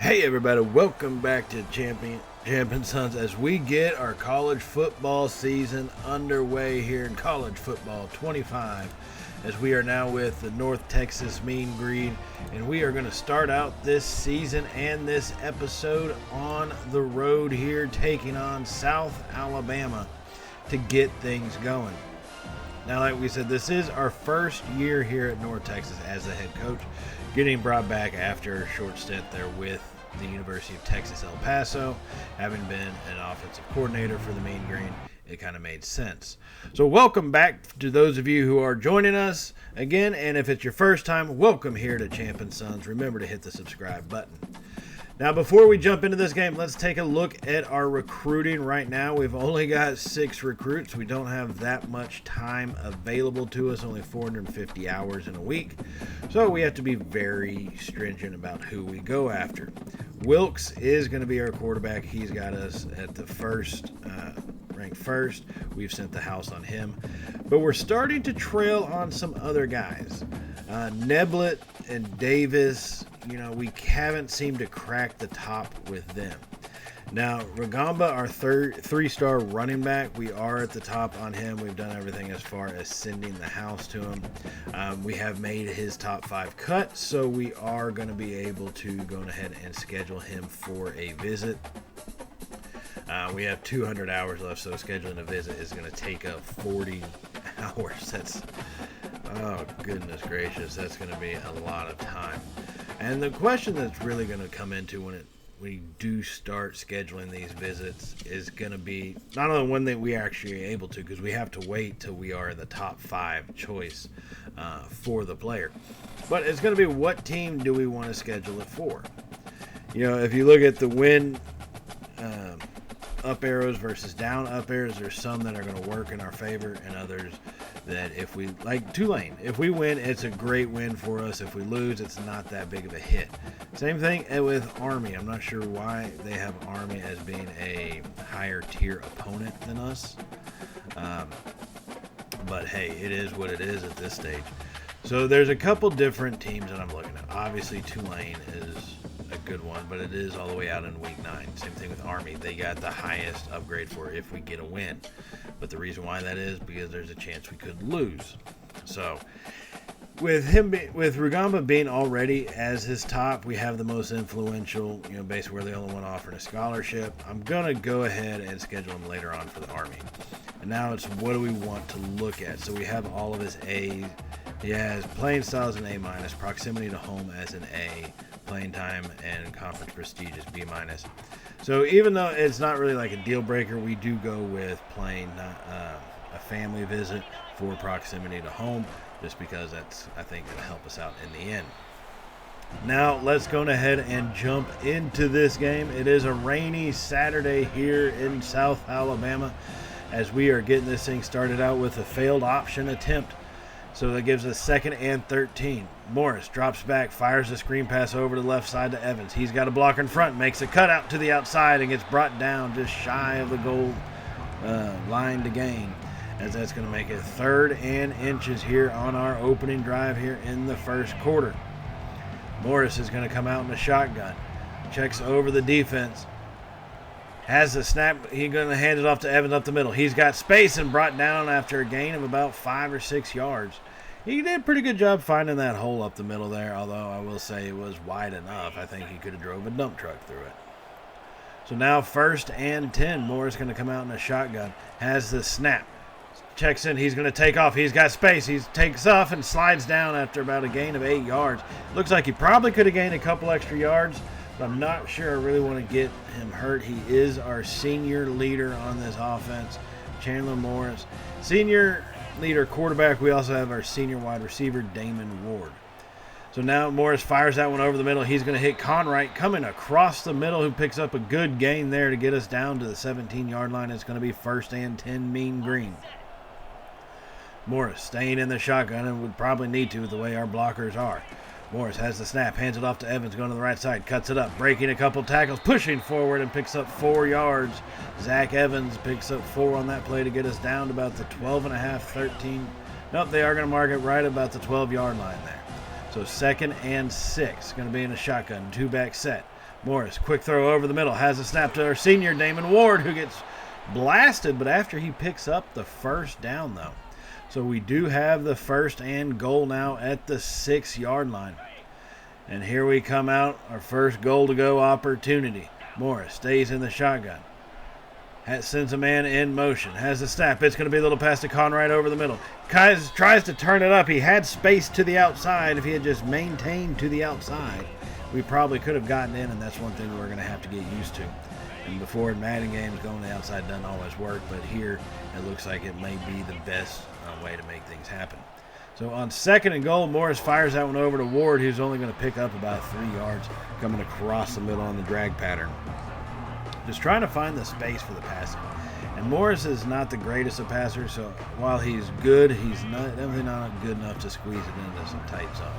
Hey everybody, welcome back to Champion Sons as we get our college football season underway here in college football 25 as we are now with the North Texas Mean Green, and we are going to start out this season and this episode on the road here taking on South Alabama to get things going. Now, like we said, this is our first year here at North Texas as the head coach, getting brought back after a short stint there with the University of Texas El Paso, having been an offensive coordinator for the Mean Green. It kind of made sense. So welcome back to those of you who are joining us again, and if it's your first time, welcome here to Champion Sons. Remember to hit the subscribe button. Now, before we jump into this game, let's take a look at our recruiting right now. We've only got 6 recruits. We don't have that much time available to us, only 450 hours in a week. So we have to be very stringent about who we go after. Wilkes is going to be our quarterback. He's got us at the ranked first. We've sent the house on him. But we're starting to trail on some other guys. Neblett and Davis, we haven't seemed to crack the top with them. Now, Ragamba, our 3-star running back, we are at the top on him. We've done everything as far as sending the house to him. We have made his top 5 cut, so we are going to be able to go ahead and schedule him for a visit. We have 200 hours left, so scheduling a visit is going to take up 40 hours. Oh, goodness gracious, that's going to be a lot of time. And the question that's really going to come into when we do start scheduling these visits is going to be not only one that we are actually able to, because we have to wait till we are in the top 5 choice for the player, but it's going to be what team do we want to schedule it for. If you look at the win up arrows versus down up arrows, there's some that are going to work in our favor and others that if we, like Tulane, if we win, it's a great win for us. If we lose, it's not that big of a hit. Same thing with Army. I'm not sure why they have Army as being a higher tier opponent than us. But hey, it is what it is at this stage. So there's a couple different teams that I'm looking at. Obviously, Tulane is a good one, but it is all the way out in week 9. Same thing with Army. They got the highest upgrade for if we get a win. But the reason why that is because there's a chance we could lose. So with Rugamba being already as his top, we have the most influential, basically we're the only one offering a scholarship. I'm going to go ahead and schedule him later on for the Army. And now it's what do we want to look at? So we have all of his A's. He has playing style as an A-, proximity to home as an A, playing time and conference prestige as B-. So even though it's not really like a deal breaker, we do go with playing a family visit for proximity to home, just because I think it'll help us out in the end. Now let's go ahead and jump into this game. It is a rainy Saturday here in South Alabama as we are getting this thing started out with a failed option attempt. So that gives us 2nd and 13. Morris drops back, fires a screen pass over to the left side to Evans. He's got a blocker in front, makes a cutout to the outside, and gets brought down just shy of the goal line to gain. As that's going to make it 3rd and inches here on our opening drive here in the first quarter. Morris is going to come out in the shotgun. Checks over the defense. Has the snap. He's going to hand it off to Evans up the middle. He's got space and brought down after a gain of about 5 or 6 yards. He did a pretty good job finding that hole up the middle there, although I will say it was wide enough. I think he could have drove a dump truck through it. So now 1st and 10. Morris going to come out in a shotgun. Has the snap. Checks in. He's going to take off. He's got space. He takes off and slides down after about a gain of 8 yards. Looks like he probably could have gained a couple extra yards, but I'm not sure I really want to get him hurt. He is our senior leader on this offense, Chandler Morris. Senior leader quarterback. We also have our senior wide receiver, Damon Ward. So now Morris fires that one over the middle. He's going to hit Conwright coming across the middle, who picks up a good gain there to get us down to the 17-yard line. It's going to be 1st and 10 Mean Green. Morris staying in the shotgun and would probably need to with the way our blockers are. Morris has the snap, hands it off to Evans, going to the right side, cuts it up, breaking a couple tackles, pushing forward and picks up 4 yards. Zach Evans picks up 4 on that play to get us down to about the 12.5, 13. Nope, they are going to mark it right about the 12-yard line there. So 2nd and 6, going to be in a shotgun, 2-back set. Morris, quick throw over the middle, has a snap to our senior, Damon Ward, who gets blasted, but after he picks up the first down, though. So we do have the first and goal now at the 6-yard line. And here we come out, our first goal-to-go opportunity. Morris stays in the shotgun. Sends a man in motion. Has the snap. It's going to be a little pass to Conrad over the middle. Kais tries to turn it up. He had space to the outside. If he had just maintained to the outside, we probably could have gotten in, and that's one thing we're going to have to get used to. And before in Madden games, going to the outside doesn't always work, but here it looks like it may be the best way to make things happen. So on 2nd and goal, Morris fires that one over to Ward, who's only going to pick up about 3 yards coming across the middle on the drag pattern. Just trying to find the space for the passing. And Morris is not the greatest of passers, so while he's good, he's definitely not good enough to squeeze it into some tight zones.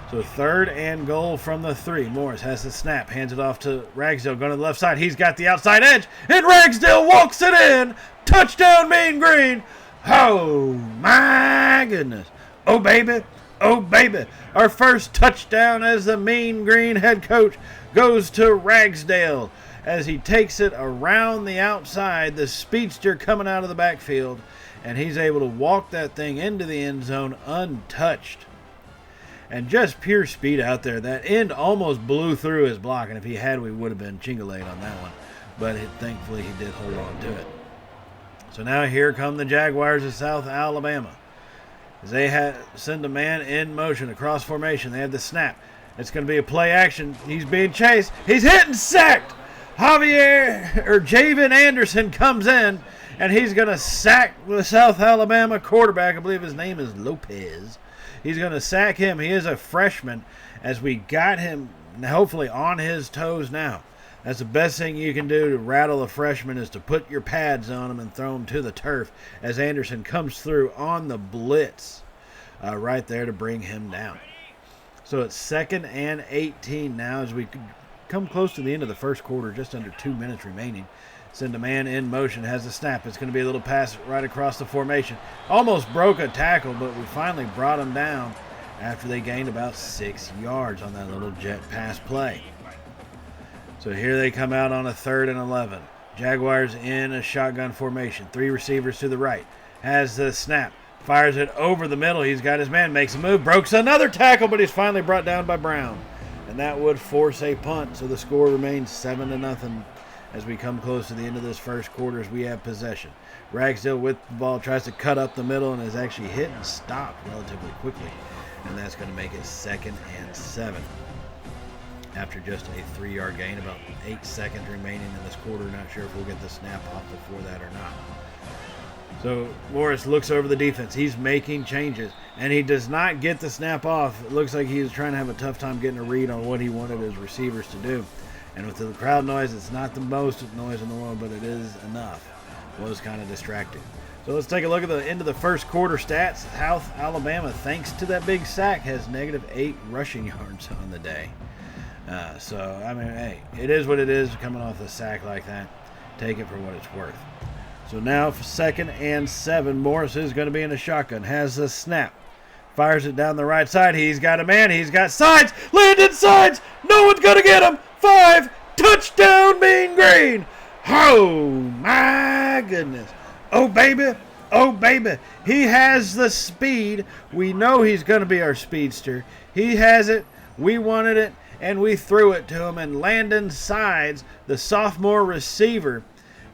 So 3rd and goal from the 3. Morris has the snap, hands it off to Ragsdale, going to the left side. He's got the outside edge, and Ragsdale walks it in. Touchdown, Mean Green. Oh, my goodness. Oh, baby. Oh, baby. Our first touchdown as the Mean Green head coach goes to Ragsdale as he takes it around the outside, the speedster coming out of the backfield, and he's able to walk that thing into the end zone untouched. And just pure speed out there. That end almost blew through his block, and if he had, we would have been chingaleed on that one. But thankfully, he did hold on to it. So now here come the Jaguars of South Alabama. As they send a man in motion across formation. They have the snap. It's going to be a play action. He's being chased. He's hit and sacked. Javen Anderson comes in, and he's going to sack the South Alabama quarterback. I believe his name is Lopez. He's going to sack him. He is a freshman, as we got him hopefully on his toes now. That's the best thing you can do to rattle a freshman, is to put your pads on him and throw him to the turf as Anderson comes through on the blitz right there to bring him down. So it's 2nd and 18 now as we come close to the end of the first quarter, just under 2 minutes remaining. Send a man in motion, has a snap. It's going to be a little pass right across the formation. Almost broke a tackle, but we finally brought him down after they gained about 6 yards on that little jet pass play. So here they come out on a 3rd and 11. Jaguars in a shotgun formation. 3 receivers to the right. Has the snap. Fires it over the middle. He's got his man. Makes a move. Breaks another tackle, but he's finally brought down by Brown. And that would force a punt. So the score remains 7-0 as we come close to the end of this first quarter as we have possession. Ragsdale with the ball tries to cut up the middle and is actually hit and stopped relatively quickly. And that's going to make it 2nd and 7. After just a 3-yard gain, about 8 seconds remaining in this quarter. Not sure if we'll get the snap off before that or not. So Morris looks over the defense. He's making changes, and he does not get the snap off. It looks like he was trying to have a tough time getting a read on what he wanted his receivers to do. And with the crowd noise, it's not the most noise in the world, but it is enough. It was kind of distracting. So let's take a look at the end of the first quarter stats. South Alabama, thanks to that big sack, has -8 rushing yards on the day. So, I mean, hey, it is what it is coming off a sack like that. Take it for what it's worth. So now for 2nd and 7, Morris is going to be in a shotgun. Has the snap. Fires it down the right side. He's got a man. He's got sides. Landed sides. No one's going to get him. 5. Touchdown, Mean Green. Oh, my goodness. Oh, baby. Oh, baby. He has the speed. We know he's going to be our speedster. He has it. We wanted it. And we threw it to him, and Landon Sides, the sophomore receiver,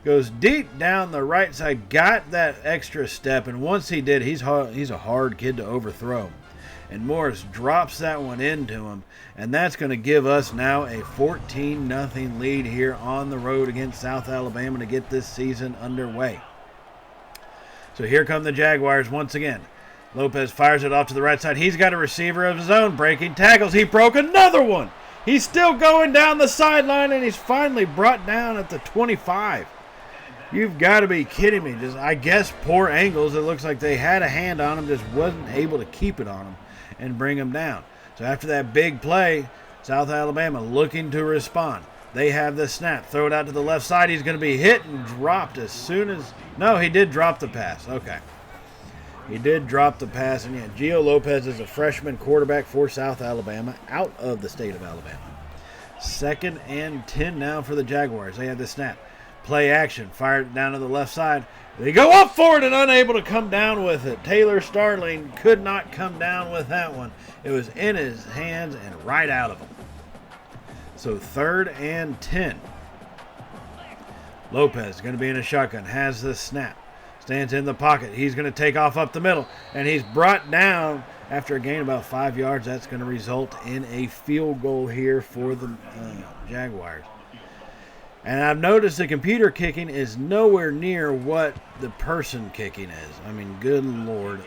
goes deep down the right side, got that extra step, and once he did, he's a hard kid to overthrow. And Morris drops that one into him, and that's going to give us now a 14-0 lead here on the road against South Alabama to get this season underway. So here come the Jaguars once again. Lopez fires it off to the right side. He's got a receiver of his own breaking tackles. He broke another one. He's still going down the sideline, and he's finally brought down at the 25. You've got to be kidding me. Just, I guess, poor angles. It looks like they had a hand on him, just wasn't able to keep it on him and bring him down. So after that big play, South Alabama looking to respond. They have the snap. Throw it out to the left side. He's going to be hit and dropped as soon as... No, he did drop the pass. Okay. He did drop the pass, and yeah, Gio Lopez is a freshman quarterback for South Alabama, out of the state of Alabama. 2nd and 10 now for the Jaguars. They had the snap. Play action. Fired it down to the left side. They go up for it and unable to come down with it. Taylor Starling could not come down with that one. It was in his hands and right out of him. So 3rd and 10. Lopez going to be in a shotgun. Has the snap. Stands in the pocket. He's going to take off up the middle. And he's brought down after a gain of about 5 yards. That's going to result in a field goal here for the Jaguars. And I've noticed the computer kicking is nowhere near what the person kicking is. I mean, good Lord,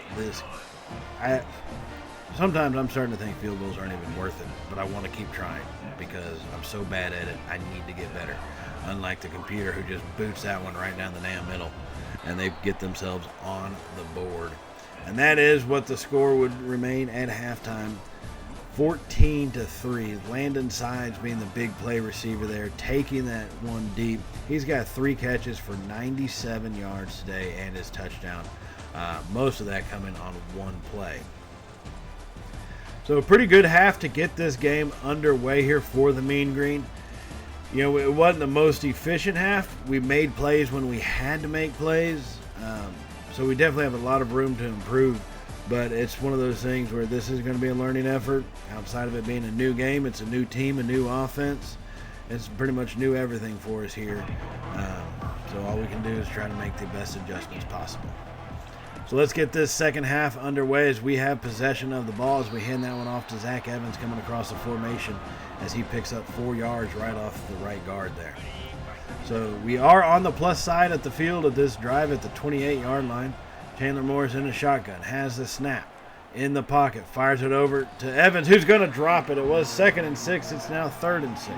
sometimes I'm starting to think field goals aren't even worth it, but I want to keep trying because I'm so bad at it. I need to get better. Unlike the computer who just boots that one right down the damn middle, and they get themselves on the board. And that is what the score would remain at halftime. 14-3. Landon Sides being the big play receiver there, taking that one deep. He's got 3 catches for 97 yards today and his touchdown. Most of that coming on one play. So a pretty good half to get this game underway here for the Mean Green. You know, it wasn't the most efficient half. We made plays when we had to make plays. So we definitely have a lot of room to improve. But it's one of those things where this is going to be a learning effort. Outside of it being a new game, it's a new team, a new offense. It's pretty much new everything for us here. So all we can do is try to make the best adjustments possible. So let's get this second half underway as we have possession of the ball as we hand that one off to Zach Evans coming across the formation as he picks up 4 yards right off the right guard there. So we are on the plus side at the field of this drive at the 28-yard line. Chandler Morris in a shotgun, has the snap in the pocket, fires it over to Evans, who's going to drop it. It was 2nd and 6. It's now 3rd and 6.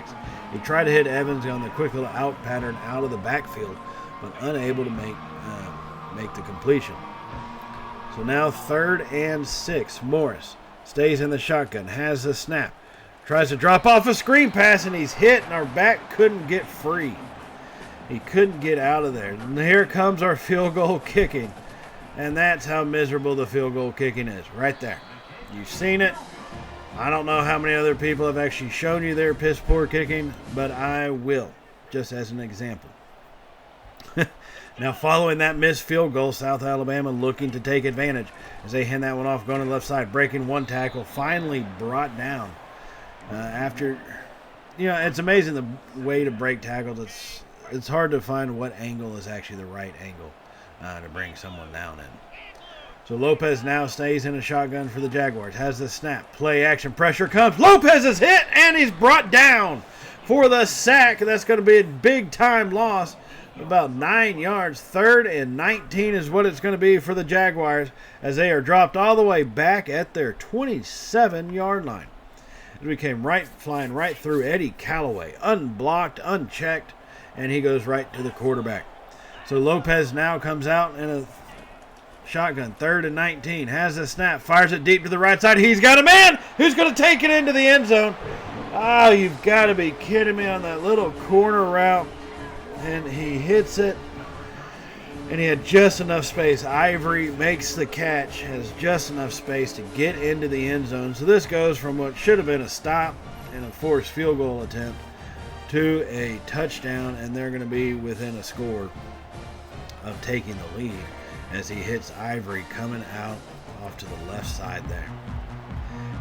He tried to hit Evans on the quick little out pattern out of the backfield, but unable to make the completion. So now 3rd and 6. Morris stays in the shotgun, has the snap, tries to drop off a screen pass, and he's hit, and our back couldn't get free. He couldn't get out of there. And here comes our field goal kicking. And that's how miserable the field goal kicking is, right there. You've seen it. I don't know how many other people have actually shown you their piss poor kicking, but I will, just as an example. Now, following that missed field goal, South Alabama looking to take advantage as they hand that one off, going to the left side, breaking one tackle, finally brought down. After, it's amazing the way to break tackles. It's hard to find what angle is actually the right angle to bring someone down in. So Lopez now stays in a shotgun for the Jaguars. Has the snap. Play action. Pressure comes. Lopez is hit, and he's brought down for the sack. That's going to be a big-time loss. About 9 yards. 3rd and 19 is what it's going to be for the Jaguars as they are dropped all the way back at their 27-yard line. As we came flying right through Eddie Callaway. Unblocked, unchecked, and he goes right to the quarterback. So Lopez now comes out in a shotgun, 3rd and 19, has the snap, fires it deep to the right side. He's got a man who's going to take it into the end zone. Oh, you've got to be kidding me on that little corner route. And he hits it, and he had just enough space. Ivory makes the catch, has just enough space to get into the end zone. So this goes from what should have been a stop and a forced field goal attempt to a touchdown, and they're going to be within a score of taking the lead as he hits Ivory coming out off to the left side there.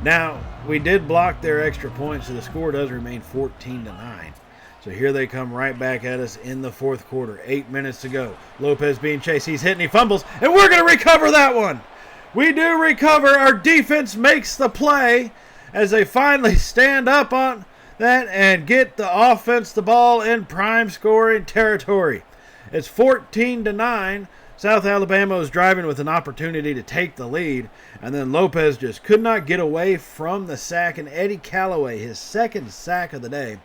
Now, we did block their extra point, so the score does remain 14-9. So here they come right back at us in the fourth quarter. 8 minutes to go. Lopez being chased. He's hitting, he fumbles, and we're going to recover that one. We do recover. Our defense makes the play as they finally stand up on that and get the offense the ball in prime scoring territory. It's 14-9. South Alabama was driving with an opportunity to take the lead, and then Lopez just could not get away from the sack, and Eddie Callaway, his second sack of the day,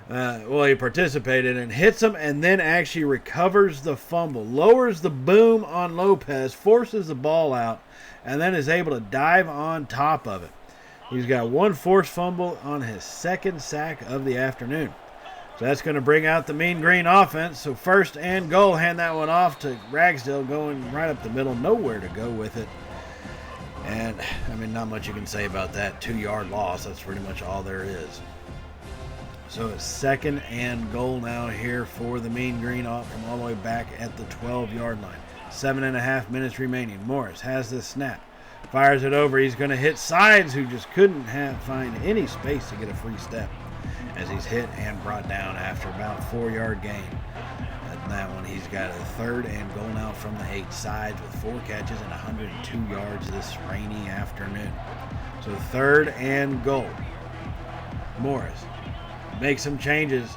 he participated and hits him and then actually recovers the fumble, lowers the boom on Lopez, forces the ball out, and then is able to dive on top of it. He's got one forced fumble on his second sack of the afternoon. So that's going to bring out the Mean Green offense. So 1st and goal, hand that one off to Ragsdale going right up the middle, nowhere to go with it. And, not much you can say about that 2-yard loss. That's pretty much all there is. So it's 2nd and goal now here for the Mean Green from all the way back at the 12-yard line. 7.5 minutes remaining. Morris has this snap. Fires it over. He's going to hit Sides, who just couldn't find any space to get a free step, as he's hit and brought down after about 4-yard gain. And that one, he's got a 3rd and goal now from the 8. Sides with 4 catches and 102 yards this rainy afternoon. So 3rd and goal. Morris makes some changes,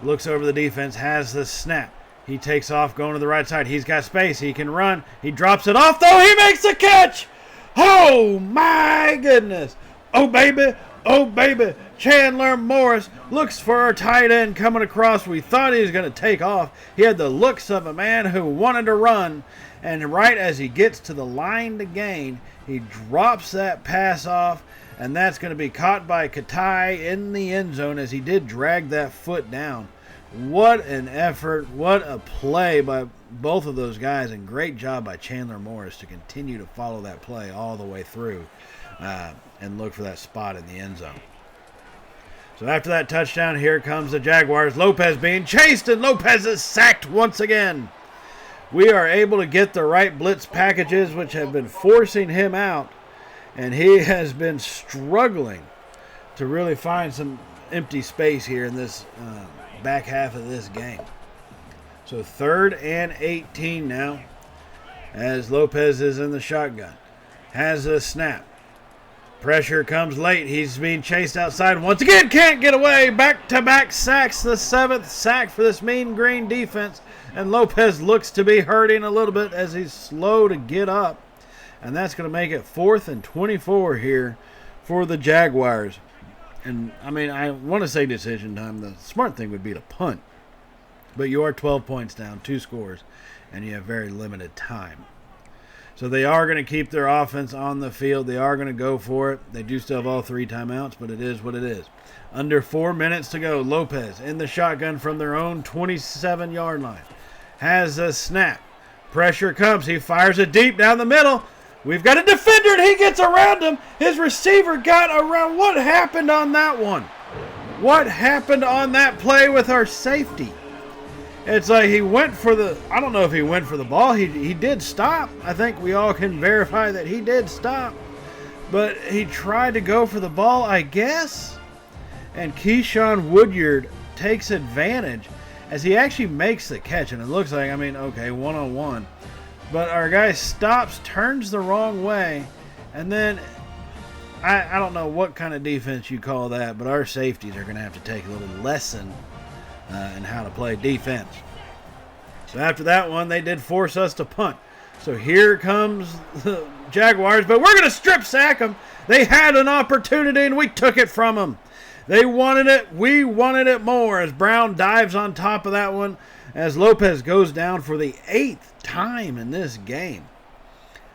looks over the defense, has the snap. He takes off going to the right side. He's got space. He can run. He drops it off, though. He makes the catch. Oh, my goodness. Oh, baby. Oh, baby. Chandler Morris looks for our tight end coming across. We thought he was going to take off. He had the looks of a man who wanted to run. And right as he gets to the line to gain, he drops that pass off. And that's going to be caught by Katai in the end zone, as he did drag that foot down. What an effort. What a play by both of those guys. And great job by Chandler Morris to continue to follow that play all the way through and look for that spot in the end zone. So after that touchdown, here comes the Jaguars. Lopez being chased, and Lopez is sacked once again. We are able to get the right blitz packages, which have been forcing him out. And he has been struggling to really find some empty space here in this back half of this game. So 3rd and 18 now, as Lopez is in the shotgun. Has a snap. Pressure comes late. He's being chased outside once again. Can't get away. Back-to-back sacks. The 7th sack for this Mean Green defense. And Lopez looks to be hurting a little bit as he's slow to get up. And that's going to make it 4th and 24 here for the Jaguars. And, I mean, I want to say decision time. The smart thing would be to punt. But you are 12 points down, 2 scores, and you have very limited time. So they are going to keep their offense on the field. They are going to go for it. They do still have all 3 timeouts, but it is what it is. Under 4 minutes to go. Lopez in the shotgun from their own 27-yard line. Has a snap. Pressure comes. He fires it deep down the middle. We've got a defender, and he gets around him. His receiver got around. What happened on that one? What happened on that play with our safety? It's like he went for the, I don't know if he went for the ball. He did stop. I think we all can verify that he did stop. But he tried to go for the ball, I guess. And Keyshawn Woodyard takes advantage as he actually makes the catch. And it looks like, I mean, okay, one-on-one. But our guy stops, turns the wrong way, and then I don't know what kind of defense you call that, but our safeties are going to have to take a little lesson in how to play defense. So after that one, they did force us to punt. So here comes the Jaguars, but we're going to strip sack them. They had an opportunity, and we took it from them. They wanted it. We wanted it more, as Brown dives on top of that one, as Lopez goes down for the 8th time in this game.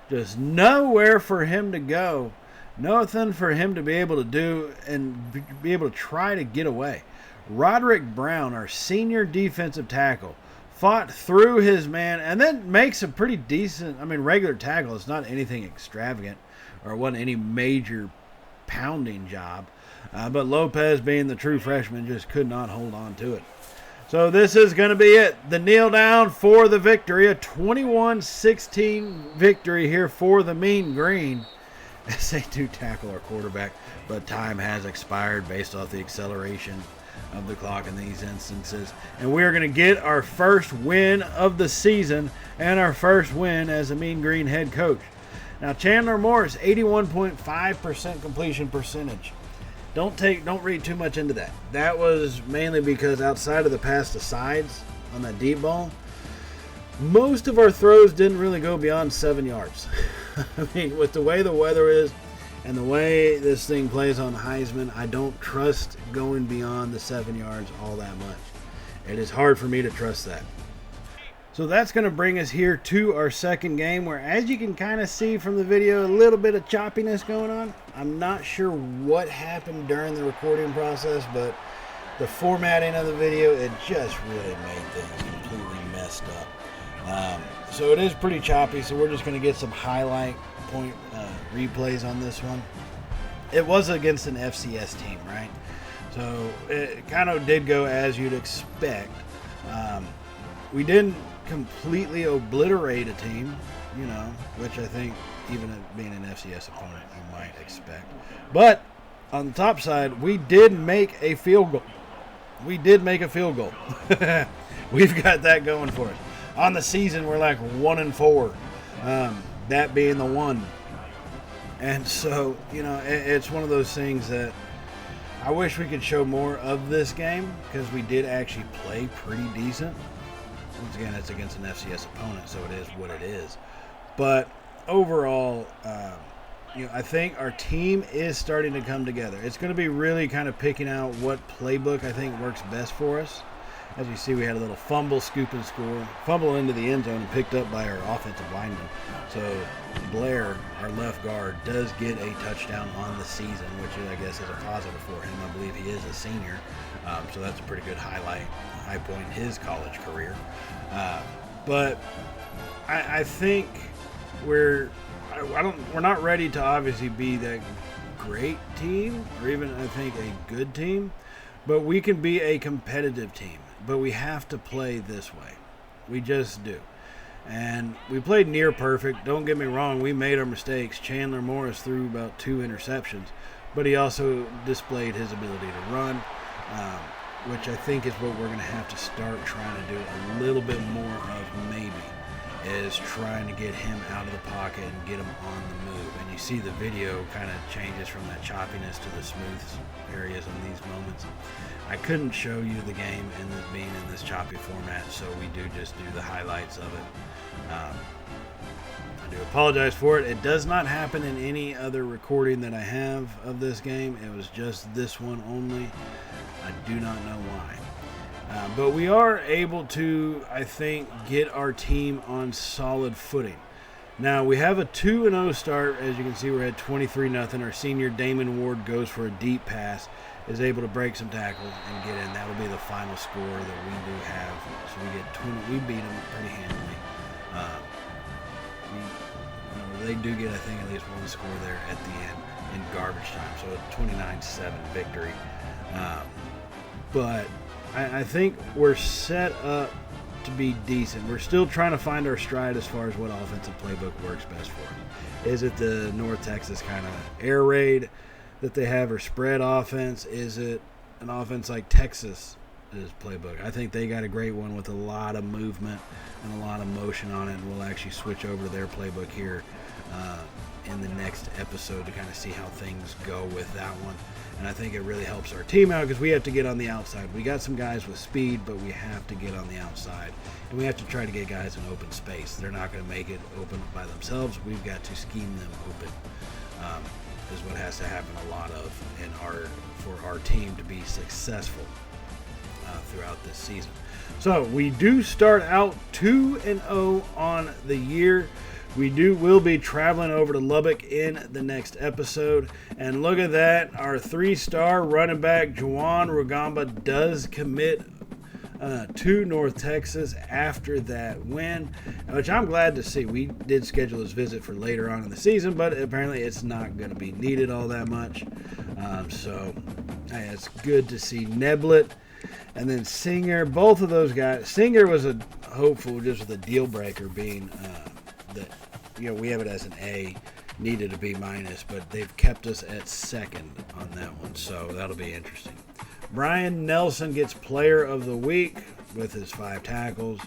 Just nowhere for him to go. Nothing for him to be able to do and be able to try to get away. Roderick Brown, our senior defensive tackle, fought through his man and then makes a pretty decent, regular tackle. It's not anything extravagant or wasn't any major pounding job. But Lopez, being the true freshman, just could not hold on to it. So this is going to be it. The kneel down for the victory. A 21-16 victory here for the Mean Green. As they do tackle our quarterback, but time has expired based off the acceleration of the clock in these instances. And we are going to get our first win of the season and our first win as a Mean Green head coach. Now, Chandler Morris, 81.5% completion percentage. Don't read too much into that. That was mainly because outside of the pass to Sides on that deep ball, most of our throws didn't really go beyond 7 yards. With the way the weather is and the way this thing plays on Heisman, I don't trust going beyond the 7 yards all that much. It is hard for me to trust that. So that's going to bring us here to our second game, where, as you can kind of see from the video, a little bit of choppiness going on. I'm not sure what happened during the recording process, but the formatting of the video, it just really made things completely messed up. So it is pretty choppy, so we're just going to get some highlight point replays on this one. It was against an FCS team, right? So it kind of did go as you'd expect. We didn't completely obliterate a team, which I think even being an FCS opponent you might expect. But on the top side, we did make a field goal. We've got that going for us. On the season, we're like 1-4. That being the one. And so, it's one of those things that I wish we could show more of this game because we did actually play pretty decent. Once again, it's against an FCS opponent, so it is what it is. But overall, I think our team is starting to come together. It's going to be really kind of picking out what playbook I think works best for us. As you see, we had a little fumble, scoop and score, fumble into the end zone and picked up by our offensive lineman. So Blair, our left guard, does get a touchdown on the season, which I guess is a positive for him. I believe he is a senior, so that's a pretty good high point in his college career. But I think we're not ready to obviously be that great team or even I think a good team, but we can be a competitive team. But we have to play this way. We just do. And we played near perfect. Don't get me wrong, we made our mistakes. Chandler Morris threw about 2 interceptions, but he also displayed his ability to run, which I think is what we're going to have to start trying to do a little bit more of maybe, is trying to get him out of the pocket and get him on the move. And you see the video kind of changes from that choppiness to the smooth areas in these moments. I couldn't show you the game and it being in this choppy format, so we do just do the highlights of it. I do apologize for it. It does not happen in any other recording that I have of this game. It was just this one only. I do not know why. But we are able to, I think, get our team on solid footing. Now, we have a 2-0 start. As you can see, we're at 23-0. Our senior, Damon Ward, goes for a deep pass, is able to break some tackles and get in. That'll be the final score that we do have. So we get 20. We beat them pretty handily. They do get, I think, at least one score there at the end in garbage time. So a 29-7 victory. But I think we're set up to be decent. We're still trying to find our stride as far as what offensive playbook works best for us. Is it the North Texas kind of air raid that they have, or spread offense? Is it an offense like Texas' playbook? I think they got a great one with a lot of movement and a lot of motion on it, and we'll actually switch over to their playbook here in the next episode to kind of see how things go with that one. And I think it really helps our team out because we have to get on the outside. We got some guys with speed, but we have to get on the outside. And we have to try to get guys in open space. They're not going to make it open by themselves. We've got to scheme them open. Is what has to happen a lot of for our team to be successful throughout this season. So we do start out 2-0 on the year. Will be traveling over to Lubbock in the next episode. And look at that, our 3-star running back, Juwan Rugamba, does commit to North Texas after that win, which I'm glad to see. We did schedule his visit for later on in the season, but apparently it's not going to be needed all that much. So it's good to see Neblett and then Singer, both of those guys. Singer was a hopeful, just with a deal breaker being that we have it as an A, needed a B-, but they've kept us at second on that one, so that'll be interesting. Brian Nelson gets player of the week with his 5 tackles.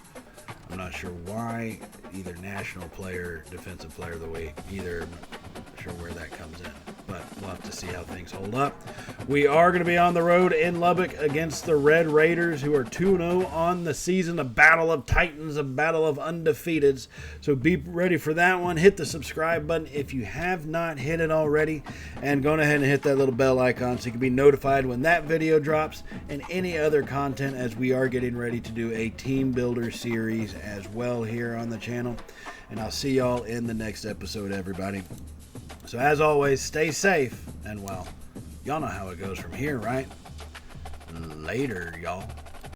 I'm not sure why, either national player, defensive player of the week, either. Not sure where that comes in, but we'll have to see how things hold up. We are going to be on the road in Lubbock against the Red Raiders, who are 2-0 on the season, a battle of titans, a battle of undefeateds. So be ready for that one. Hit the subscribe button if you have not hit it already, and go ahead and hit that little bell icon so you can be notified when that video drops and any other content, as we are getting ready to do a team builder series as well here on the channel. And I'll see y'all in the next episode, everybody. So as always, stay safe, and well, y'all know how it goes from here, right? Later, y'all.